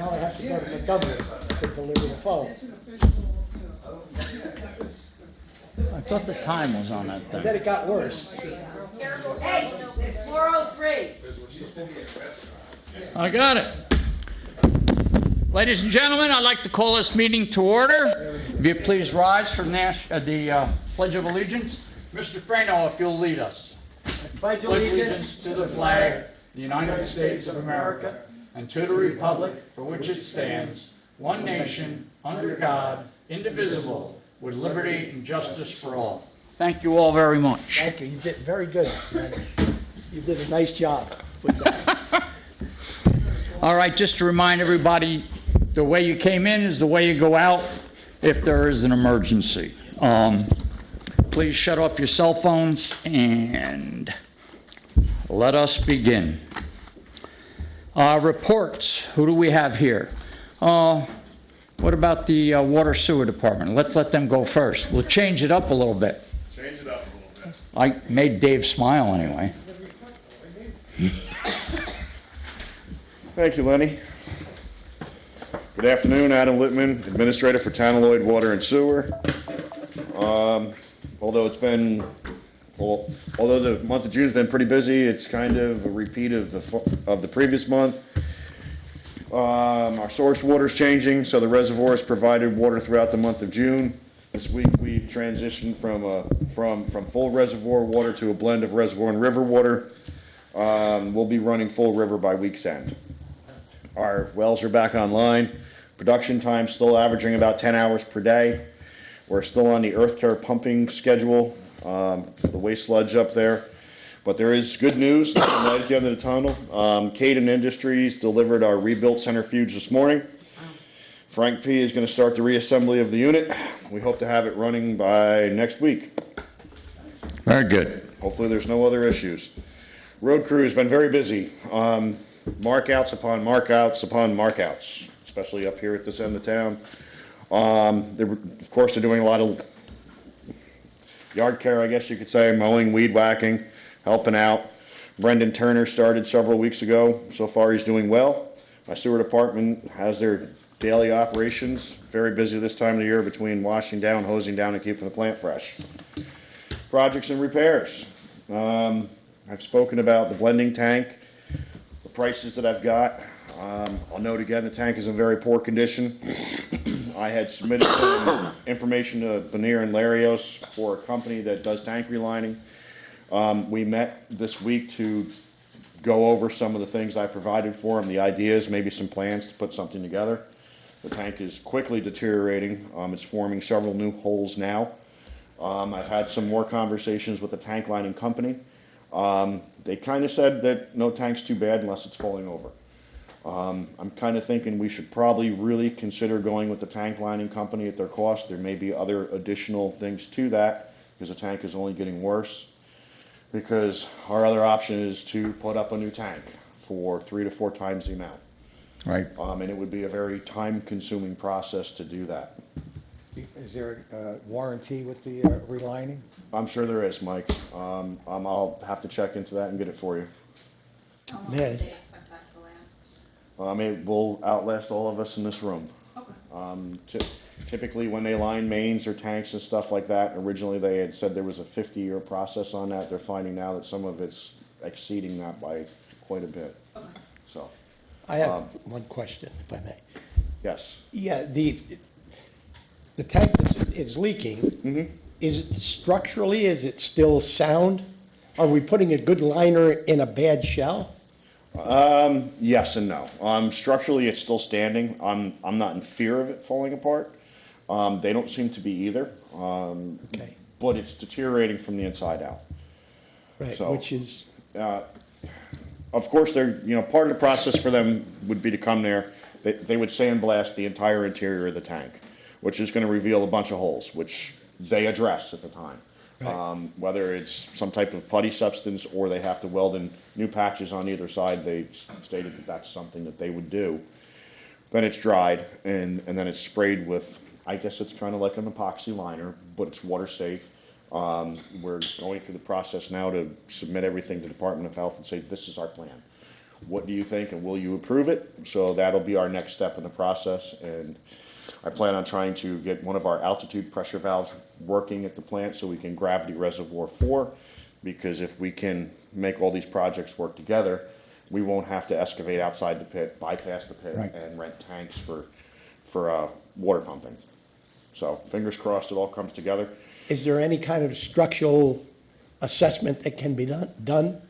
Now I have to go to Montgomery to deliver the phone. I thought the time was on that And thing. then it got worse. Hey, it's 4:03. I got it. Ladies and gentlemen, I'd like to call this meeting to order. If you please rise for the Pledge of Allegiance. Mr. Frano, if you'll lead us. Pledge Allegiance to the flag of the United States of America and to the republic for which it stands, one nation, under God, indivisible, with liberty and justice for all. Thank you all very much. Thank you. You did very good. You did a nice job with that. All right, just to remind everybody, the way you came in is the way you go out if there is an emergency. Please shut off your cell phones and let us begin. Reports. Who do we have here? What about the water sewer department? Let's let them go first. We'll change it up a little bit. Change it up a little bit. I made Dave smile anyway. Thank you, Lenny. Good afternoon, Adam Littman, Administrator for Town of Lloyd Water and Sewer. Although the month of June's been pretty busy, it's kind of a repeat of the previous month. Our source water's changing, so the reservoirs provided water throughout the month of June. This week we've transitioned from full reservoir water to a blend of reservoir and river water. We'll be running full river by week's end. Our wells are back online. Production time still averaging about 10 hours per day. We're still on the earth care pumping schedule, the waste sludge up there. But there is good news, light at the end of the tunnel. Caden Industries delivered our rebuilt centrifuge this morning. Frank P. is going to start the reassembly of the unit. We hope to have it running by next week. Very good. Hopefully there's no other issues. Road crew has been very busy. Markouts upon markouts upon markouts, especially up here at this end of town. Of course, they're doing a lot of yard care, I guess you could say, mowing, weed whacking, helping out. Brendan Turner started several weeks ago. So far, he's doing well. My sewer department has their daily operations. Very busy this time of the year between washing down, hosing down, and keeping the plant fresh. Projects and repairs. I've spoken about the blending tank, the prices that I've got. I'll note again, the tank is in very poor condition. I had submitted some information to Benier and Larios for a company that does tank relining. We met this week to go over some of the things I provided for them, the ideas, maybe some plans to put something together. The tank is quickly deteriorating. It's forming several new holes now. I've had some more conversations with the tank lining company. They kind of said that no tank's too bad unless it's falling over. I'm kind of thinking we should probably really consider going with the tank lining company at their cost. There may be other additional things to that because the tank is only getting worse. Because our other option is to put up a new tank for 3 to 4 times the amount. Right. And it would be a very time-consuming process to do that. Is there a warranty with the relining? I'm sure there is, Mike. I'll have to check into that and get it for you. Yeah. It will outlast all of us in this room. Typically, when they line mains or tanks and stuff like that, originally they had said there was a 50-year process on that. They're finding now that some of it's exceeding that by quite a bit. So, I have one question, if I may. yes. Yeah, the tank that is leaking, is it structurally, is it still sound? Are we putting a good liner in a bad shell? Yes and no. Structurally, it's still standing. I'm not in fear of it falling apart. They don't seem to be either. Okay. But it's deteriorating from the inside out. Right, So- which is, Of course, part of the process for them would be to come there. They would sandblast the entire interior of the tank, which is going to reveal a bunch of holes, which they address at the time. Right. Whether it's some type of putty substance or they have to weld in new patches on either side, they stated that that's something that they would do. Then it's dried and then it's sprayed with, I guess it's kind of like an epoxy liner, but it's water safe. We're going through the process now to submit everything to the Department of Health and say, this is our plan. what do you think and will you approve it? So that'll be our next step in the process, and I plan on trying to get one of our altitude pressure valves working at the plant so we can gravity reservoir 4, because if we can make all these projects work together, we won't have to excavate outside the pit, bypass the pit, Right. and rent tanks for water pumping. So fingers crossed it all comes together. Is there any kind of structural assessment that can be done?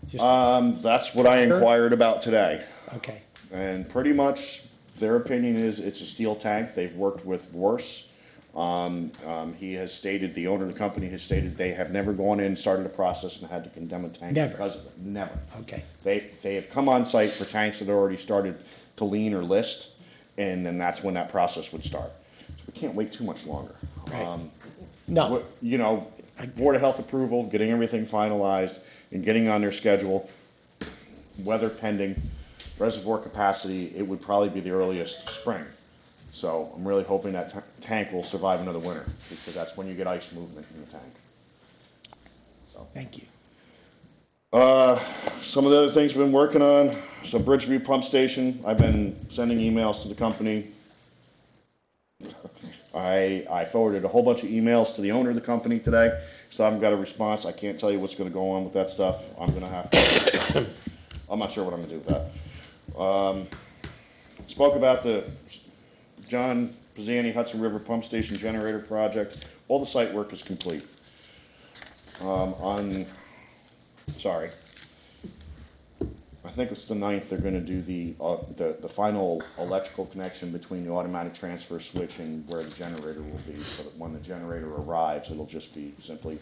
Just- That's what I inquired about today. Okay, And pretty much their opinion is it's a steel tank. They've worked with worse. He has stated, the owner of the company has stated they have never gone in, started a process and had to condemn a tank Never. because of it. Never. okay. They have come on site for tanks that already started to lean or list, and then that's when that process would start. So we can't wait too much longer. Right. No, You know, Board of Health approval, getting everything finalized and getting on their schedule, weather pending, reservoir capacity, it would probably be the earliest spring. So I'm really hoping that tank will survive another winter, because that's when you get ice movement in the tank. thank you. Some of the other things we've been working on, so Bridgeview Pump Station, I've been sending emails to the company. I forwarded a whole bunch of emails to the owner of the company today, so I haven't got a response. I can't tell you what's gonna go on with that stuff. I'm gonna have to, I'm not sure what I'm gonna do with that. Spoke about the John Pizzani Hudson River Pump Station Generator Project. All the site work is complete. I think it's the 9th, they're gonna do the final electrical connection between the automatic transfer switch and where the generator will be, so that when the generator arrives, it'll just be simply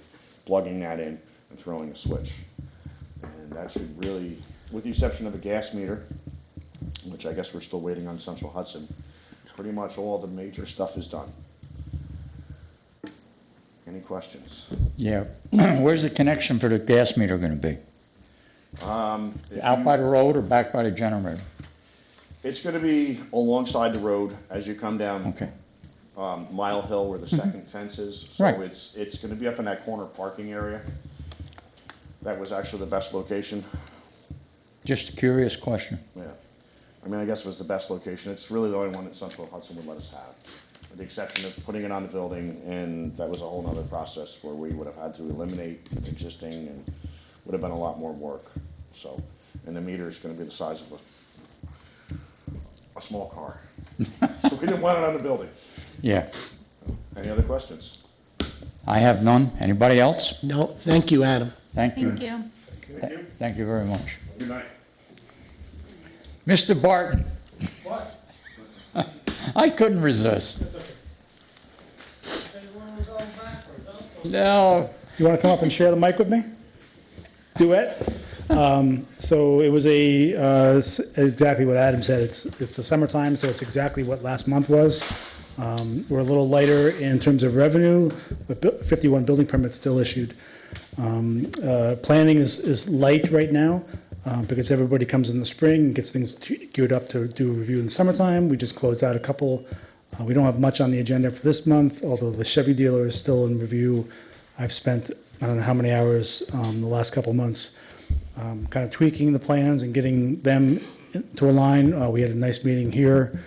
plugging that in and throwing a switch. And that should really, with the exception of a gas meter, which I guess we're still waiting on Central Hudson, pretty much all the major stuff is done. Any questions? Yeah. Where's the connection for the gas meter gonna be? Out by the road or back by the generator? It's gonna be alongside the road as you come down Okay. Mile Hill where the second fence is. Right. So it's gonna be up in that corner parking area. That was actually the best location, Just a curious question. yeah. I mean, I guess it was the best location. It's really the only one that Central Hudson would let us have. With the exception of putting it on the building, and that was a whole nother process where we would have had to eliminate existing and would have been a lot more work, so. And the meter is gonna be the size of a small car. So we didn't want it on the building. Yeah. Any other questions? I have none. Anybody else? No, thank you, Adam. Thank you. Thank you. Thank you. Thank you very much. Good night. Mr. Barton. What? I couldn't resist. No. You want to come up and share the mic with me? Duet? So it was exactly what Adam said. It's the summertime, so it's exactly what last month was. We're a little lighter in terms of revenue, but 51 building permits still issued. Planning is light right now because everybody comes in the spring and gets things geared up to do a review in the summertime. We just closed out a couple. We don't have much on the agenda for this month, although the Chevy dealer is still in review. I've spent, I don't know how many hours the last couple months kind of tweaking the plans and getting them to align. We had a nice meeting here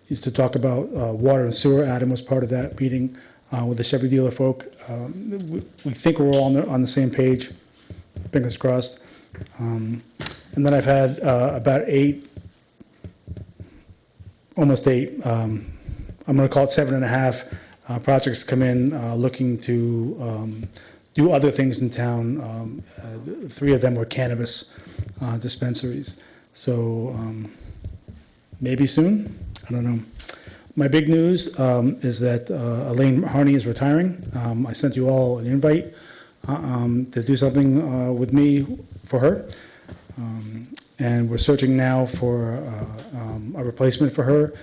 used to talk about water and sewer. Adam was part of that meeting with the Chevy dealer folk. We think we're all on the same page, fingers crossed. And then I've had about almost eight, I'm going to call it 7.5 projects come in looking to do other things in town. 3 of them were cannabis dispensaries. So maybe soon, I don't know. My big news is that Elaine Harney is retiring. I sent you all an invite to do something with me for her. And we're searching now for a replacement for her.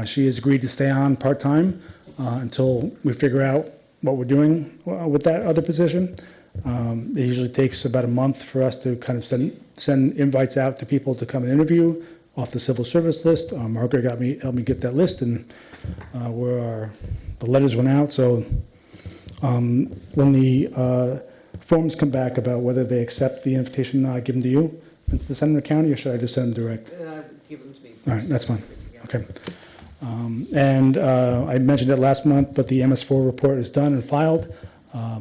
She has agreed to stay on part-time until we figure out what we're doing with that other position. It usually takes about a month for us to kind of send invites out to people to come and interview off the civil service list. Margaret helped me get that list, and the letters went out. So when the forms come back about whether they accept the invitation I give them to you, into the Senator County, or should I just send them direct? Give them to me. All right, that's fine. Okay. And I mentioned it last month, but the MS4 report is done and filed.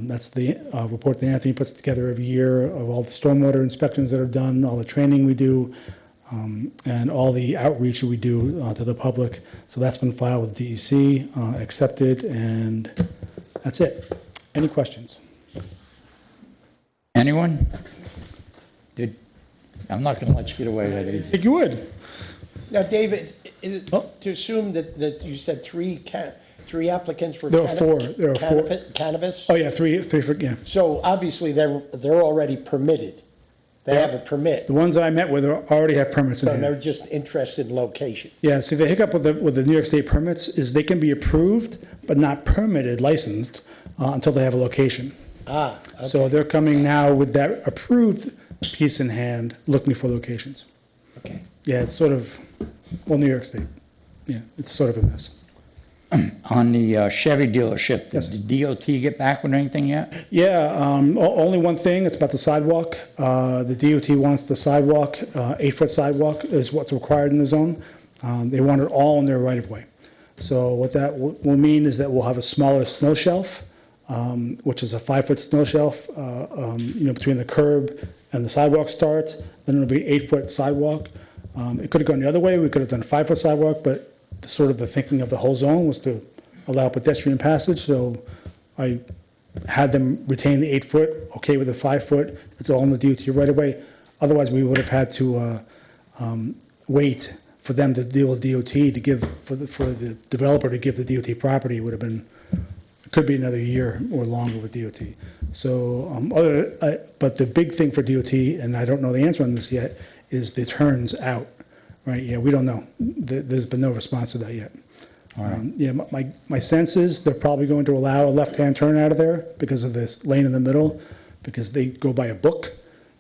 That's the report that Anthony puts together every year of all the stormwater inspections that are done, all the training we do, and all the outreach we do to the public. So that's been filed with DEC, accepted, and that's it. Any questions? Anyone? I'm not going to let you get away that I easy. think you would. Now, David, is it Oh. to assume that you said three applicants were? There are four. There are four. Cannabis? Oh, yeah, three for, yeah. So obviously, they're already permitted. They have a permit, The ones that I met with already have permits in so they're hand. just interested in location. Yeah, see, the hiccup with the New York State permits is they can be approved, but not permitted, licensed, until they have a location. Ah, So they're coming now with that approved piece in hand, looking for locations. okay. Yeah, it's sort of, well, New York State. Yeah, it's sort of a mess. On the Chevy dealership, Yes. did the DOT get back with anything yet? Yeah, only one thing, it's about the sidewalk. The DOT wants the sidewalk, 8-foot sidewalk is what's required in the zone. They want it all in their right-of-way. So what that will mean is that we'll have a smaller snow shelf, which is a 5-foot snow shelf, between the curb and the sidewalk starts. Then it'll be 8-foot sidewalk. It could have gone the other way. We could have done a 5-foot sidewalk, but sort of the thinking of the whole zone was to allow pedestrian passage. So I had them retain the 8-foot, okay with the 5-foot. It's all in the DOT right away. Otherwise, we would have had to wait for them to deal with DOT to give, for the developer to give the DOT property. It would have been, it could be another year or longer with DOT. So, but the big thing for DOT, and I don't know the answer on this yet, is the turns out, right? Yeah, we don't know. There's been no response to that yet. Yeah, my sense is they're probably going to allow a left-hand turn out of there because of this lane in the middle, because they go by a book.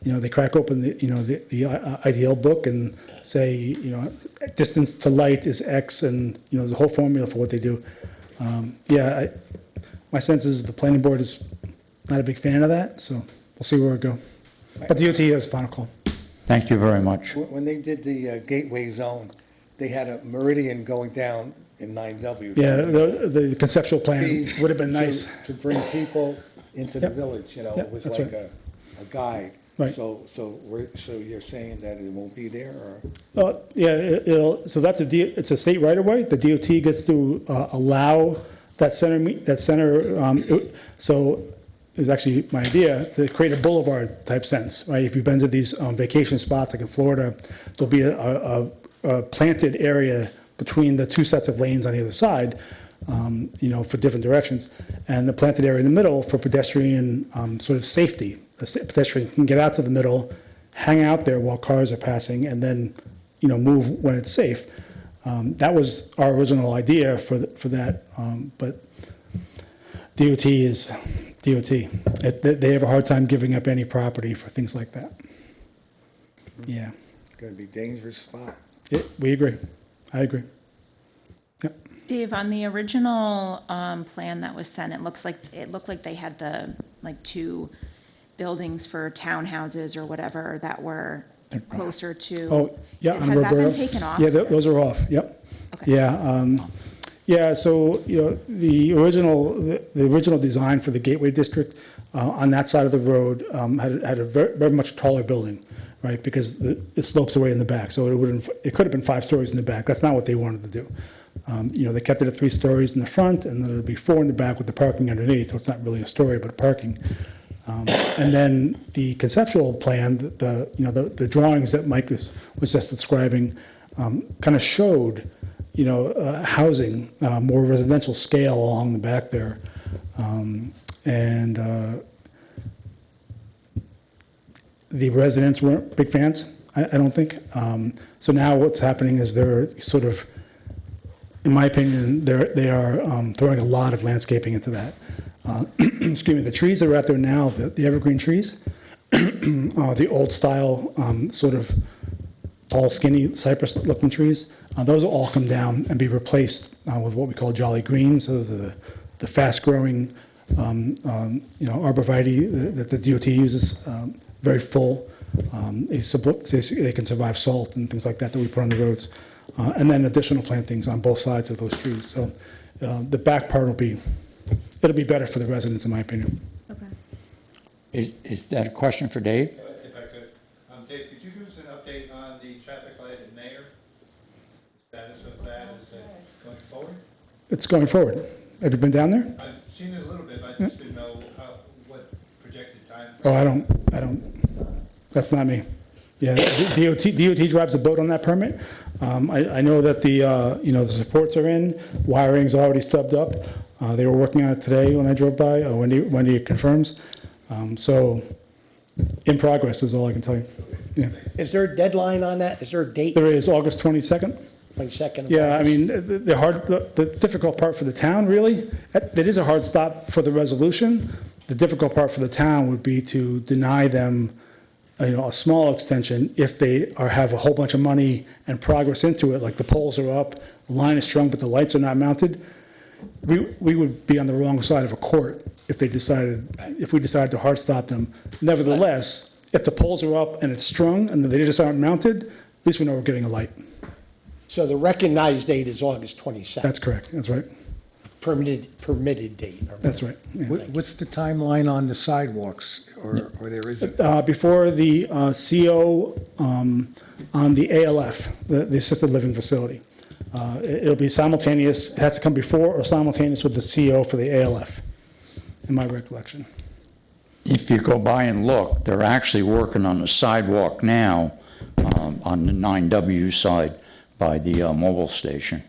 They crack open the IDL book and say, distance to light is X, and, there's a whole formula for what they do. My sense is the planning board is not a big fan of that, so we'll see where it go. But DOT has final call. Thank you very much. When they did the gateway zone, they had a meridian going down in 9W. Yeah, the conceptual plan Fees would have been to- nice. To bring people into the Yep. village, Yep, it was that's like right. a guide. Right. So you're saying that it won't be there, or? So that's it's a state right of way. The DOT gets to allow that center, so it was actually my idea to create a boulevard type sense, right? If you've been to these vacation spots like in Florida, there'll be a planted area between the two sets of lanes on either side, for different directions. And the planted area in the middle for pedestrian sort of safety. The pedestrian can get out to the middle, hang out there while cars are passing, and then, move when it's safe. That was our original idea for that, but DOT is DOT. They have a hard time giving up any property for things like that. Yeah, It's gonna be a dangerous spot. we agree. I agree. Yep. Dave, on the original plan that was sent, it looked like they had the, two buildings for townhouses or whatever that were closer to. Oh, yeah. on Has that been Roberto. taken off? Yeah, those are off, yep. Okay. Yeah, so, the original design for the Gateway District on that side of the road had a very, very much taller building, right? Because it slopes away in the back, so it could have been 5 stories in the back. That's not what they wanted to do. They kept it at 3 stories in the front, and then it'll be 4 in the back with the parking underneath, so it's not really a story, but parking. And then the conceptual plan, the drawings that Mike was just describing, kind of showed, housing, more residential scale along the back there. The residents weren't big fans, I don't think. So now what's happening is they're sort of, in my opinion, they are throwing a lot of landscaping into that. Excuse me, the trees that are out there now, the evergreen trees, the old style, sort of tall, skinny cypress-looking trees, those will all come down and be replaced with what we call jolly greens. So the fast-growing arborvitae that the DOT uses, very full. They can survive salt and things like that we put on the roads. And then additional plantings on both sides of those trees. So the back part it'll be better for the residents, in my opinion. Okay. Is that a question for Dave? If I could, Dave, could you give us an update on the traffic light at Mayor? The status of that, is it going forward? It's going forward. Have you been down there? I've seen it a little bit, but I just didn't know what projected time. Oh, I don't, that's not me. Yeah, DOT drives the boat on that permit. I know that the supports are in, wiring's already stubbed up. They were working on it today when I drove by, Wendy confirms. So, in progress is all I can tell you. Yeah. Is there a deadline on that? Is there a date? There is August 22nd. 22nd of Yeah, I August? mean, the difficult part for the town, really, it is a hard stop for the resolution. The difficult part for the town would be to deny them, a small extension if they have a whole bunch of money and progress into it, like the poles are up, the line is strung, but the lights are not mounted. We would be on the wrong side of a court if we decided to hard stop them. Nevertheless, if the poles are up and it's strung and they just aren't mounted, at least we know we're getting a light. So the recognized date is August 22nd? That's correct, that's right, Permitted date? that's right. Yeah. What's the timeline on the sidewalks, or there isn't? Before the CO on the ALF, the assisted living facility. It'll be simultaneous, it has to come before or simultaneous with the CO for the ALF, in my recollection. If you go by and look, they're actually working on the sidewalk now on the 9W side by the mobile station.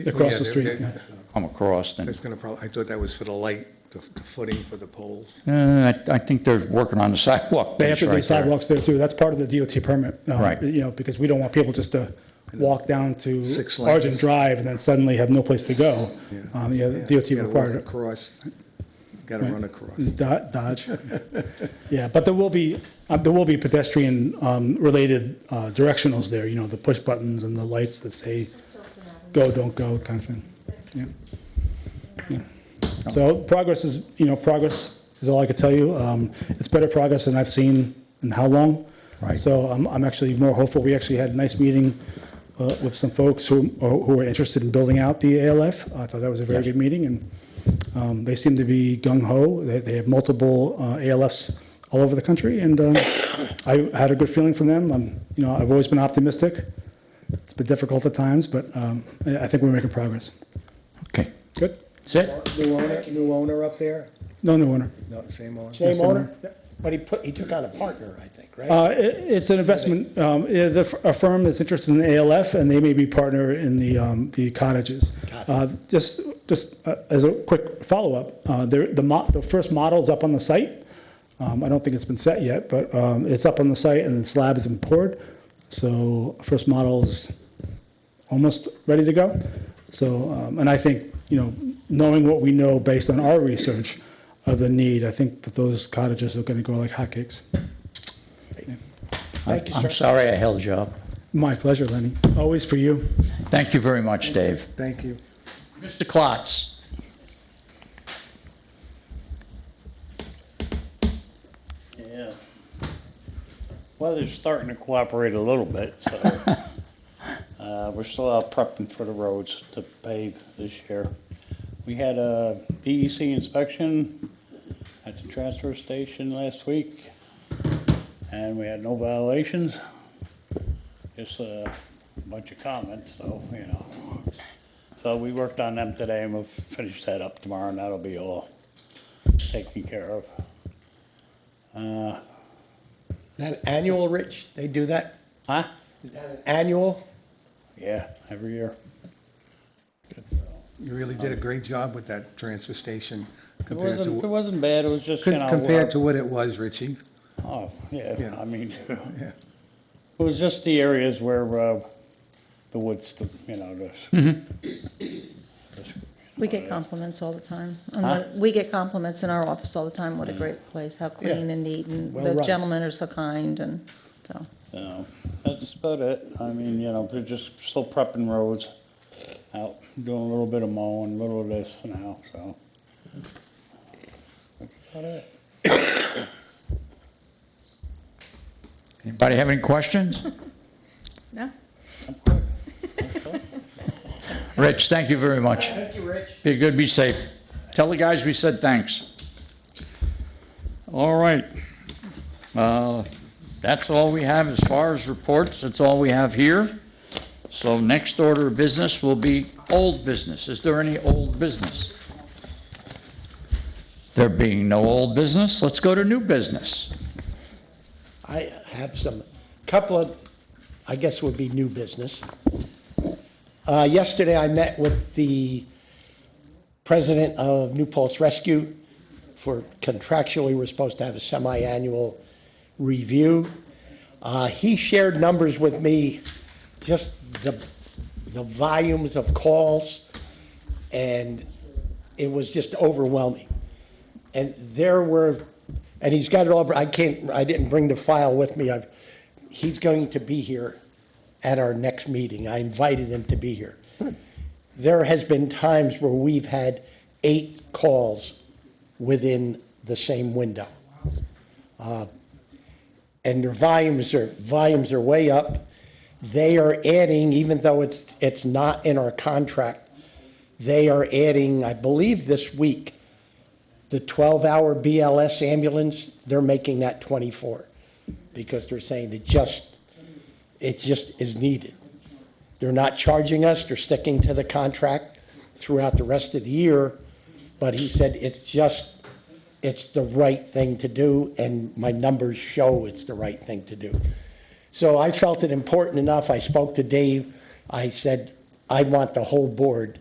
Across Yeah, the street, they're- yeah. Come across and That's gonna I thought that was for the light, the footing for the poles. I think they're working on the sidewalk. They have to piece do right there. sidewalks there too, that's part of the DOT permit. Right. Because we don't want people just to walk down to 6 lanes. Argent Drive and then suddenly have no place to go. The DOT You gotta required walk it. across, gotta run across. Dodge. Yeah, but there will be pedestrian related directionals there, the push buttons and the lights that say go, don't go kind of thing. Yeah. Yeah. So progress is all I could tell you. It's better progress than I've seen in how long? Right. So I'm actually more hopeful. We actually had a nice meeting with some folks who were interested in building out the ALF. I thought that was a very good meeting, and they seem to be gung-ho. They have multiple ALFs all over the country, and I had a good feeling from them. I've always been optimistic. It's been difficult at times, but I think we're making progress. Okay, Good? that's it? New owner up there? No new owner. No, same owner. Same Same owner? owner. But he took on a partner, I think, right? It's an investment, a firm that's interested in the ALF, and they may be partner in the cottages. Just as a quick follow-up, the first model is up on the site. I don't think it's been set yet, but it's up on the site and the slab has been poured. So first model is almost ready to go. So, and I think, knowing what we know based on our research of the need, I think that those cottages are going to go like hotcakes. Thank you, I'm sir. sorry I held you up. My pleasure, Lenny. Always for you. Thank you very much, Dave. Thank you. Mr. Klotz. Yeah. Weather's starting to cooperate a little bit, so we're still out prepping for the roads to pave this year. We had a DEC inspection at the transfer station last week, and we had no violations, just a bunch of comments, so, So we worked on them today, and we'll finish that up tomorrow, and that'll be all taken care of. That annual, Rich? They do that? Huh? Is that an annual? Yeah, every year. You really did a great job with that transfer station It compared wasn't, it to, wasn't bad, it was just, compared to what it was, Richie. Oh, yeah, Yeah. I mean, Yeah. it was just the areas where, the woods, We get compliments all the time. Huh? We get compliments in our office all the time, what a great place, how clean and neat, and Well the run. gentlemen are so kind, and so. so, that's about it. I mean, we're just still prepping roads, out doing a little bit of mowing, a little of this now, so. Anybody have any questions? No? Rich, thank you very much. Thank you, Rich. Be good, be safe. Tell the guys we said thanks. All right. That's all we have as far as reports. That's all we have here. So next order of business will be old business. Is there any old business? There being no old business, let's go to new business. I have couple of, I guess would be new business. Yesterday, I met with the president of New Paltz Rescue for contractually, we're supposed to have a semi-annual review. He shared numbers with me, just the volumes of calls, and it was just overwhelming. And and he's got it all, I didn't bring the file with me. He's going to be here at our next meeting. I invited him to be here. There has been times where we've had 8 calls within the same window. And their volumes are way up. They are adding, even though it's not in our contract, they are adding, I believe this week, the 12-hour BLS ambulance, they're making that 24 because they're saying it just is needed. They're not charging us, they're sticking to the contract throughout the rest of the year, but he said it's the right thing to do, and my numbers show it's the right thing to do. So I felt it important enough. I spoke to Dave. I said, I want the whole board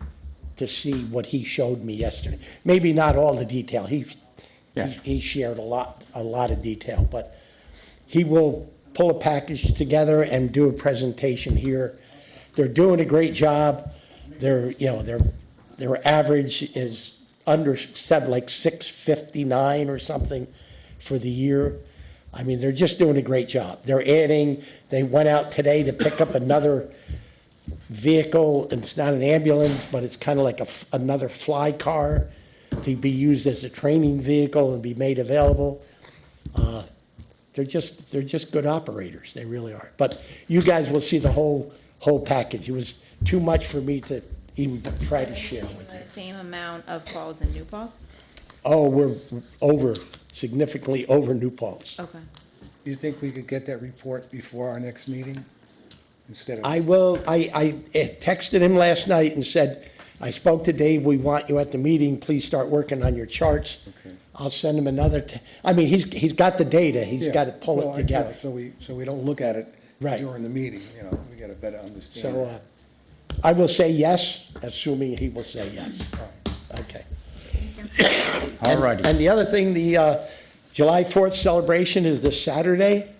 to see what he showed me yesterday. Maybe not all the detail. He shared a lot of detail, but he will pull a package together and do a presentation here. They're doing a great job. Their average is under like 659 or something for the year. I mean, they're just doing a great job. They went out today to pick up another vehicle. It's not an ambulance, but it's kind of like another fly car to be used as a training vehicle and be made available. They're just good operators. They really are. But you guys will see the whole package. It was too much for me to even try to share with The you. same amount of calls in New Paltz? Oh, we're significantly over New Paltz. Okay. Do you think we could get that report before our next meeting? Instead of, I texted him last night and said, I spoke to Dave, we want you at the meeting, please start working on your charts. Okay. I'll send him another, he's got the data, he's got to pull Well, it together. So we don't look at it Right. during the meeting, we get a better understanding. So I will say yes, assuming he will say yes. Okay. All righty. And the other thing, the July 4th celebration is this Saturday.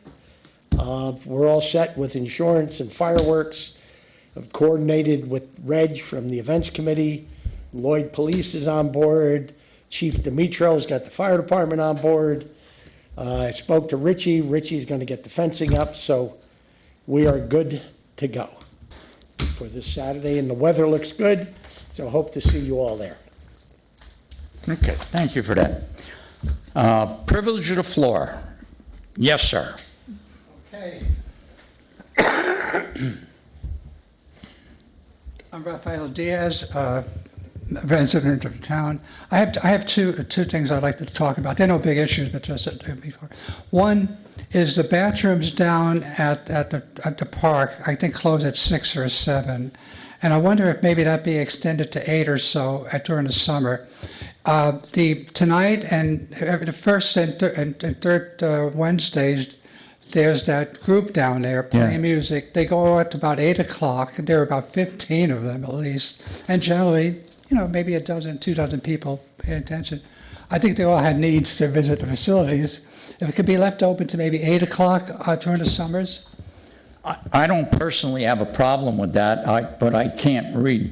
We're all set with insurance and fireworks. I've coordinated with Reg from the events committee. Lloyd Police is on board. Chief Dimitro's got the fire department on board. I spoke to Richie. Richie's going to get the fencing up, so we are good to go for this Saturday, and the weather looks good, so hope to see you all there. Okay, thank you for that. Privilege of the floor. Yes, sir. Okay. I'm Rafael Diaz, resident of town. I have two things I'd like to talk about. They're no big issues, but just before. One is the bathrooms down at the park, I think close at 6 or 7. And I wonder if maybe that be extended to 8 or so during the summer. Tonight and the first and third Wednesdays, there's that group down there playing music. They go out about 8 o'clock. There are about 15 of them at least. And generally, maybe 2 dozen people pay attention. I think they all had needs to visit the facilities. If it could be left open to maybe 8 o'clock during the summers. I don't personally have a problem with that, but I can't reprogram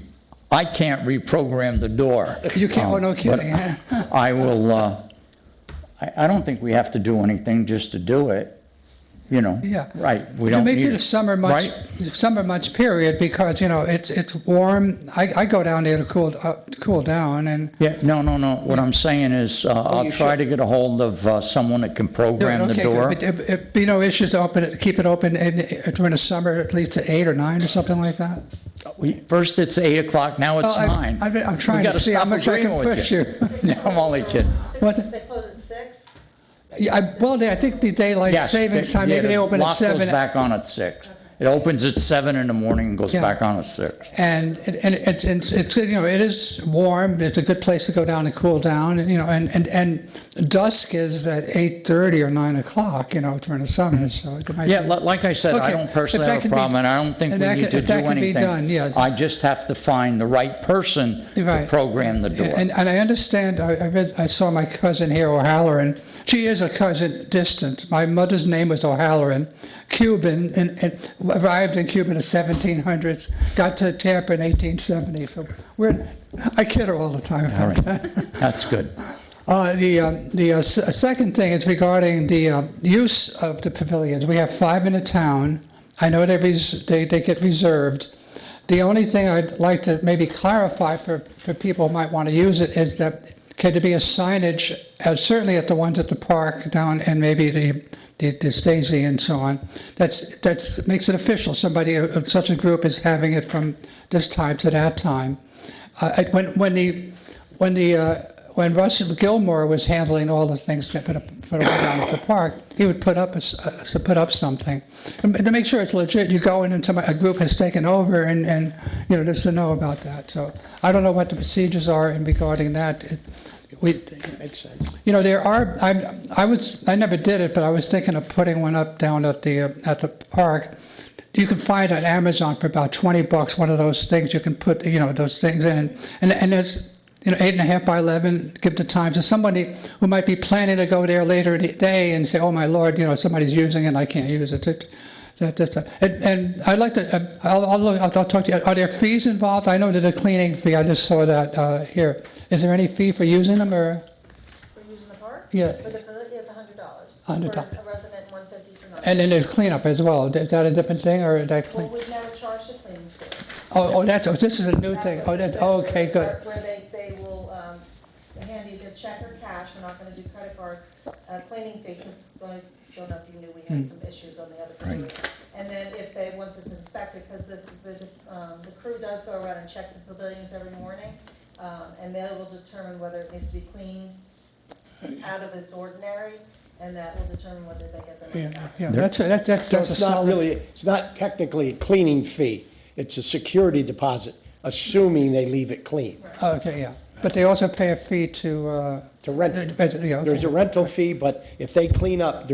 the door. You can't, oh, no kidding. I will, I don't think we have to do anything just to do it. you know. Yeah. Right, we don't Maybe need the it. summer months, Right? summer months period, because, it's warm. I go down there to cool down, and Yeah, no, what I'm saying is, I'll you try should. to get a hold of someone that can program the okay, door. good. But it'd be no issues to keep it open during the summer, at least to 8 or 9 or something like that? First it's 8 o'clock, now it's Well, 9. I'm trying We to gotta see how stop much I can agreeing with push you. Yeah, I'm only kidding. What? They close at 6? Yeah, I think the daylight Yes, savings time, yeah, maybe they the open at lock 7. goes back on at 6. It opens at 7 in the morning and goes Yeah. back on at 6. And it's it is warm. It's a good place to go down and cool down. And dusk is at 8:30 or 9 o'clock. During the summer. So it might Yeah, be- like I said, I Okay, don't if personally that have a can be- problem, and I don't think we and that need can- to if do that can be anything. done, yes. I just have to find the right person to Right. program the door. And I understand. I saw my cousin here, O'Halloran. She is a cousin distant. My mother's name was O'Halloran, Cuban, and arrived in Cuba in the 1700s. Got to Tampa in 1870. So I kid her all the time All about right, that. that's good. Second thing is regarding the use of the pavilions. We have 5 in the town. I know they get reserved. The only thing I'd like to maybe clarify for people who might want to use it is that could there be a signage, certainly at the ones at the park down, and maybe the Stacey and so on, that's makes it official. Somebody of such a group is having it from this time to that time. When Russell Gilmore was handling all the things for the one down at the park, he would put up something and to make sure it's legit. You go in and a group has taken over, and just to know about that. So I don't know what the procedures are in regarding that. Makes sense. There are. I never did it, but I was thinking of putting one up down at the park. You can find on Amazon for about $20 one of those things. You can put those things in, and there's 8.5 by 11. Give the time to somebody who might be planning to go there later in the day and say, "Oh my Lord, somebody's using it, and I can't use it." And I'd like to. I'll talk to you. Are there fees involved? I know there's a cleaning fee. I just saw that here. Is there any fee for using them, or? For using the park? Yeah. For the pavilion, it's $100. $100. For a resident, $150 for non. And then there's cleanup as well. Is that a different thing, or is that Well, clean? we've never charged a cleaning fee. This is a new thing. Okay, good. Where they will hand you the check or cash, we're not gonna do credit cards, cleaning fee, because I don't know if you knew we had some issues on the other pavilion. And then once it's inspected, because the crew does go around and check the pavilions every morning, and they will determine whether it needs to be cleaned out of its ordinary, and that will determine whether they get the money back. Yeah, that's So a it's not solid. really, it's not technically a cleaning fee. It's a security deposit, assuming they leave it clean. Okay, yeah. But they also pay a fee to. To rent it. Yeah, okay. There's a rental fee, but if they clean up,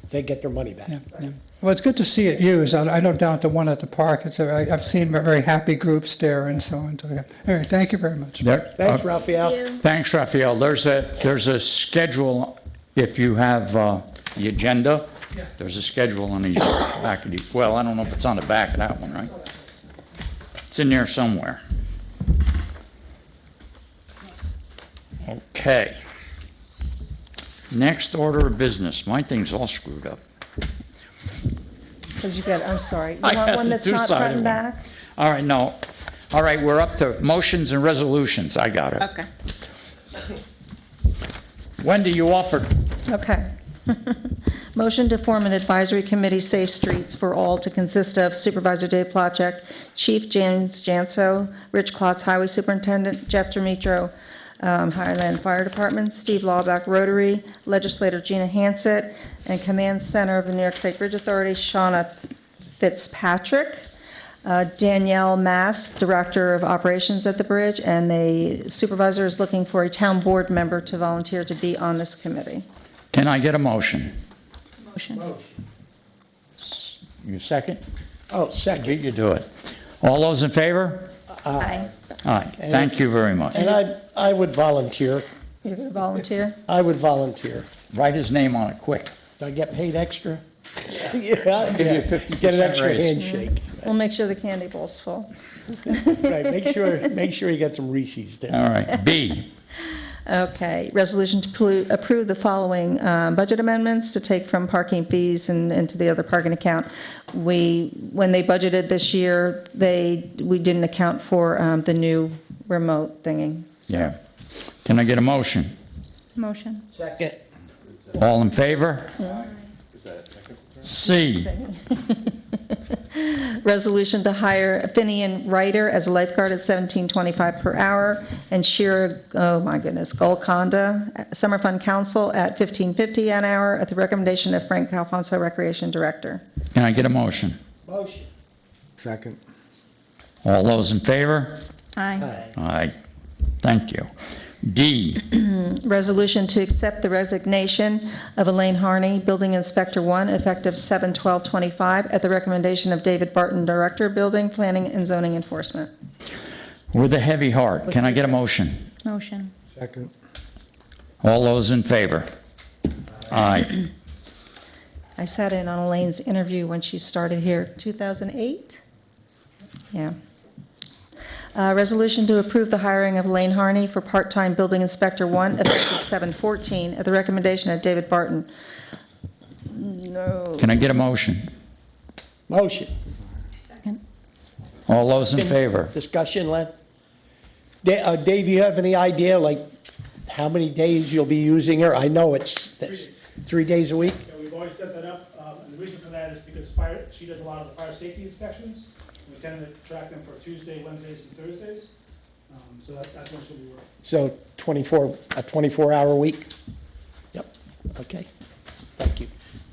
they get their money back. Yeah. Well, it's good to see it used. I know down at the one at the park, I've seen very happy groups there and so on. All right, thank you very much. Thanks, Raphael. Thanks, Raphael. There's a schedule, if you have the agenda, there's a schedule on the back of the, well, I don't know if it's on the back of that one, right? It's in there somewhere. Okay. Next order of business. My thing's all screwed up. Because I'm sorry, you I want had one the that's not two-sided front and one. back? All right, no. All right, we're up to motions and resolutions. I got it. Okay. Wendy, you offered. Okay. Motion to form an advisory committee, Safe Streets for All, to consist of Supervisor Dave Plachek, Chief James Janso, Rich Klotz, Highway Superintendent, Jeff Demetro, Highland Fire Department, Steve Lawback, Rotary, Legislator Gina Hansett, and Command Center of the New York State Bridge Authority, Shauna Fitzpatrick, Danielle Mass, Director of Operations at the bridge, and the supervisor is looking for a town board member to volunteer to be on this committee. Can I get a motion? Motion. You second? Oh, second. You do it. All those in favor? Aye. Aye. Thank you very much. And I would volunteer. You're going to volunteer? I would volunteer. Write his name on it quick. Do I get paid extra? Yeah. Give you a 50% Get an extra raise. handshake. We'll make sure the candy bowl's full. Right, make sure you get some Reese's there. All right. B, Okay, resolution to approve the following budget amendments to take from parking fees and into the other parking account. When they budgeted this year, we didn't account for the new remote thingy. Yeah. Can I get a motion? Motion. Second. All in favor? C. Resolution to hire Finian Ryder as a lifeguard at $17.25 per hour, and Shira, oh my goodness, Golconda, Summer Fund Council at $15.50 an hour at the recommendation of Frank Alfonso, Recreation Director. Can I get a motion? Motion. Second. All those in favor? Aye. Aye. Thank you. D. Resolution to accept the resignation of Elaine Harney, Building Inspector 1, effective 7/12/25, at the recommendation of David Barton, Director, Building, Planning, and Zoning Enforcement. With a heavy heart, can I get a motion? Motion. Second. All those in favor? Aye. I sat in on Elaine's interview when she started here, 2008? Yeah. Resolution to approve the hiring of Elaine Harney for part-time Building Inspector 1, effective 7/14, at the recommendation of David Barton. No. Can I get a motion? Motion. Second. All those in favor? Discussion, Len? Dave, you have any idea, like, how many days you'll be using her? I know it's 3 days a week. Yeah, we've always set that up, and the reason for that is because she does a lot of the fire safety inspections. We tend to track them for Tuesday, Wednesdays, and Thursdays, so that's when she'll be working. So a 24-hour week? Yep, okay. Thank you.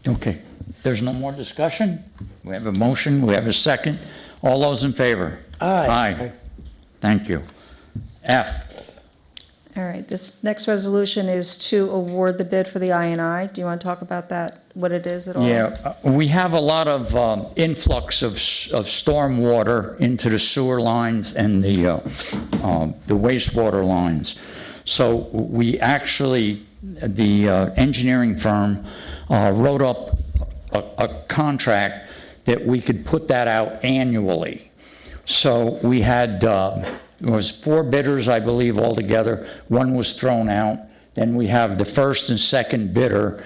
Okay. There's no more discussion? We have a motion, we have a second. All those in favor? Aye. Aye. Thank you. F. All right, this next resolution is to award the bid for the INI. Do you want to talk about that, what it is at all? Yeah, we have a lot of influx of storm water into the sewer lines and the wastewater lines. So we actually, the engineering firm wrote up a contract that we could put that out annually. So we had, there was 4 bidders, I believe, altogether. One was thrown out. Then we have the first and second bidder.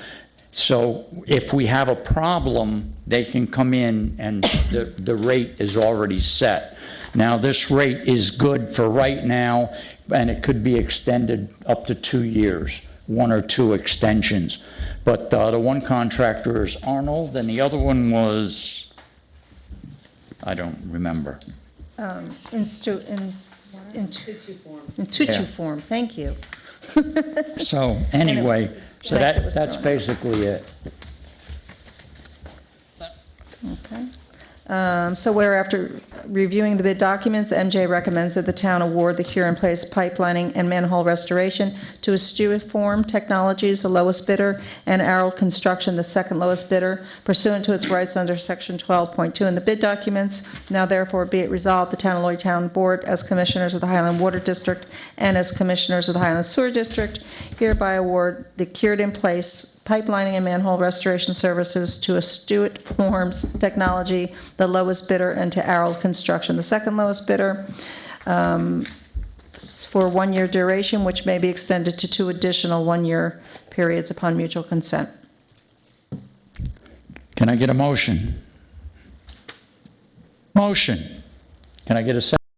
So if we have a problem, they can come in and the rate is already set. Now, this rate is good for right now, and it could be extended up to 2 years, 1 or 2 extensions. But the one contractor is Arnold, and the other one was, I don't remember. In tutu form, thank you. So anyway, so That was that's thrown out. basically it. Okay. So where after reviewing the bid documents, MJ recommends that the town award the cure-in-place pipelining and manhole restoration to Astuiform Technologies, the lowest bidder, and Arrow Construction, the second lowest bidder, pursuant to its rights under Section 12.2 in the bid documents. Now therefore be it resolved, the Town of Lloyd Town Board, as Commissioners of the Highland Water District and as Commissioners of the Highland Sewer District, hereby award the cured-in-place pipelining and manhole restoration services to Astuiform Technology, the lowest bidder, and to Arrow Construction, the second lowest bidder, for 1-year duration, which may be extended to 2 additional 1-year periods upon mutual consent. Can I get a motion? Motion. Can I get a second?